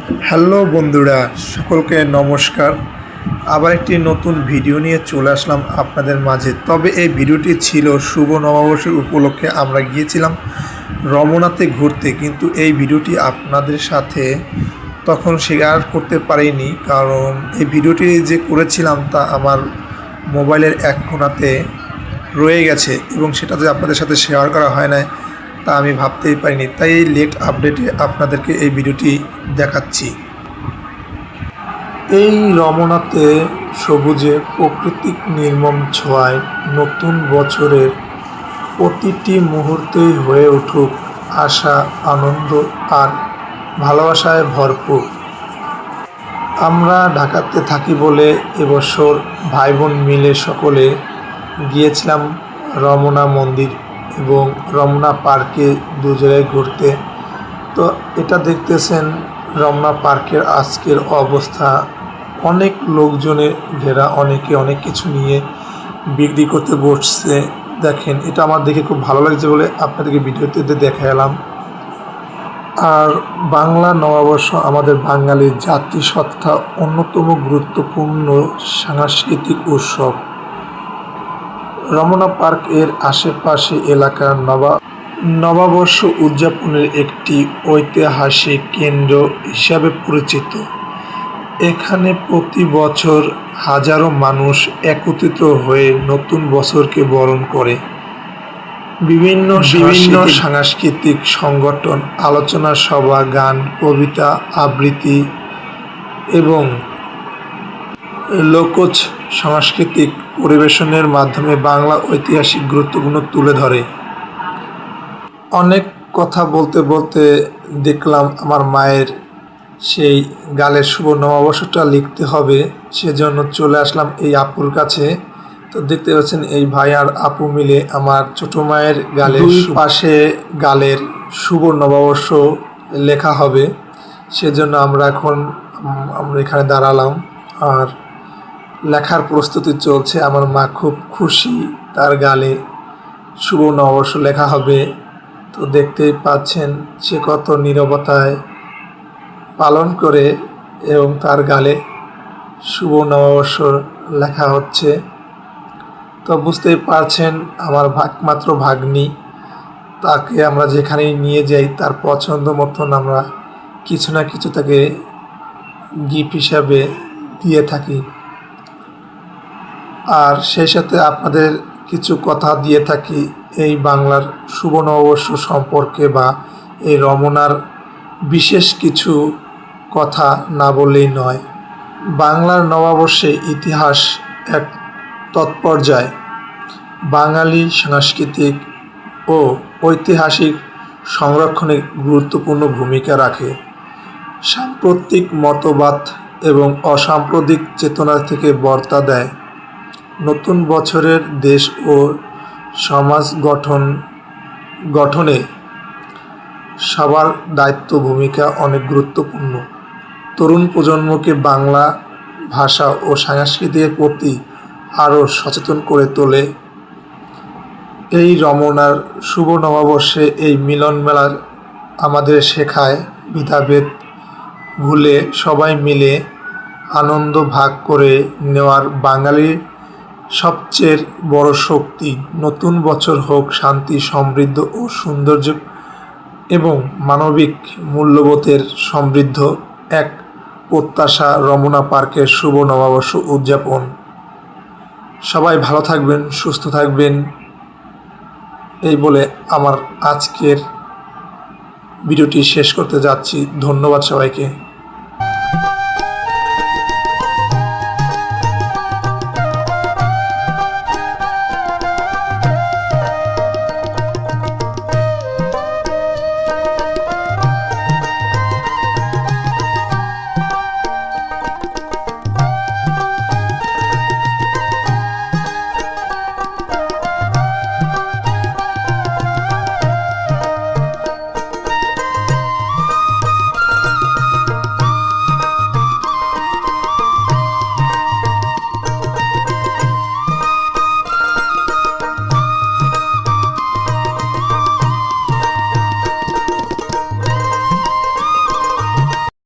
Hello বন্ধুরা, সকলকে নমস্কার। আবার একটি নতুন ভিডিও নিয়ে চলে আসলাম আপনাদের মাঝে। তবে এই ভিডিওটি ছিল শুভ নববর্ষের উপলক্ষে আমরা গিয়েছিলাম রমনাতে ঘুরতে, কিন্তু এই ভিডিওটি আপনাদের সাথে তখন শেয়ার করতে পারিনি, কারণ এই ভিডিওটি যে করেছিলাম তা আমার মোবাইলের এক কোণাতে রয়ে গেছে এবং সেটা যে আপনাদের সাথে শেয়ার করা হয় না তা আমি ভাবতেই পারিনি। তাই এই লেট আপডেটে আপনাদেরকে এই ভিডিওটি দেখাচ্ছি। এই রমনাতে সবুজে প্রাকৃতিক নির্মম ছোঁয়ায় নতুন বছরের প্রতিটি মুহূর্তেই হয়ে উঠুক আশা, আনন্দ আর ভালোবাসায় ভরপুর। আমরা ঢাকাতে থাকি বলে এবছর ভাই বোন মিলে সকলে গিয়েছিলাম রমনা মন্দির এবং রমনা পার্কে দু জায়গায় ঘুরতে। তো এটা দেখতেছেন রমনা পার্কের আজকের অবস্থা, অনেক লোকজনে ঘেরা, অনেকে অনেক কিছু নিয়ে বিক্রি করতে বসছে। দেখেন, এটা আমার দেখে খুব ভালো লাগছে বলে আপনাদেরকে ভিডিওতে দেখালাম। আর বাংলা নববর্ষ আমাদের বাঙালির জাতিসত্তা অন্যতম গুরুত্বপূর্ণ সাংস্কৃতিক উৎসব। রমনা পার্ক এর আশেপাশে এলাকার নববর্ষ উদযাপনের একটি ঐতিহাসিক কেন্দ্র হিসাবে পরিচিত। এখানে প্রতি বছর হাজারো মানুষ একত্রিত হয়ে নতুন বছরকে বরণ করে। বিভিন্ন সাংস্কৃতিক সংগঠন, আলোচনা সভা, গান, কবিতা আবৃত্তি এবং লোকজ সাংস্কৃতিক পরিবেশনের মাধ্যমে বাংলা ঐতিহাসিক গুরুত্বপূর্ণ তুলে ধরে। অনেক কথা বলতে বলতে দেখলাম আমার মায়ের সেই গালের শুভ নববর্ষটা লিখতে হবে, সেজন্য চলে আসলাম এই আপুর কাছে। তো দেখতে পাচ্ছেন এই ভাই আর আপু মিলে আমার ছোটো মায়ের গালের পাশে গালের শুভ নববর্ষ লেখা হবে, সেজন্য আমরা এখানে দাঁড়ালাম আর লেখার প্রস্তুতি চলছে। আমার মা খুব খুশি, তার গালে শুভ নববর্ষ লেখা হবে। তো দেখতেই পাচ্ছেন সে কত নীরবতায় পালন করে এবং তার গালে শুভ নববর্ষ লেখা হচ্ছে। তো বুঝতেই পারছেন আমার একমাত্র ভাগ্নি, তাকে আমরা যেখানেই নিয়ে যাই তার পছন্দ মতন আমরা কিছু না কিছু তাকে গিফট হিসাবে দিয়ে থাকি। আর সেই সাথে আপনাদের কিছু কথা দিয়ে থাকি এই বাংলার শুভ নববর্ষ সম্পর্কে, বা এই রমনার বিশেষ কিছু কথা না বললেই নয়। বাংলার নববর্ষে ইতিহাস এক তৎপর্যায় বাঙালি সাংস্কৃতিক ও ঐতিহাসিক সংরক্ষণে গুরুত্বপূর্ণ ভূমিকা রাখে। সাম্প্রতিক মতবাদ এবং অসাম্প্রদায়িক চেতনা থেকে বার্তা দেয়। নতুন বছরের দেশ ও সমাজ গঠনে সবার দায়িত্ব ভূমিকা অনেক গুরুত্বপূর্ণ। তরুণ প্রজন্মকে বাংলা ভাষা ও সংস্কৃতির প্রতি আরও সচেতন করে তোলে। এই রমনার শুভ নববর্ষে এই মিলন মেলার আমাদের শেখায় ভেদাভেদ ভুলে সবাই মিলে আনন্দ ভাগ করে নেওয়ার বাঙালির সবচেয়ে বড় শক্তি। নতুন বছর হোক শান্তি, সমৃদ্ধ ও সৌন্দর্য এবং মানবিক মূল্যবোধের সমৃদ্ধ এক প্রত্যাশা রমনা পার্কের শুভ নববর্ষ উদযাপন। সবাই ভালো থাকবেন, সুস্থ থাকবেন, এই বলে আমার আজকের ভিডিওটি শেষ করতে যাচ্ছি। ধন্যবাদ সবাইকে।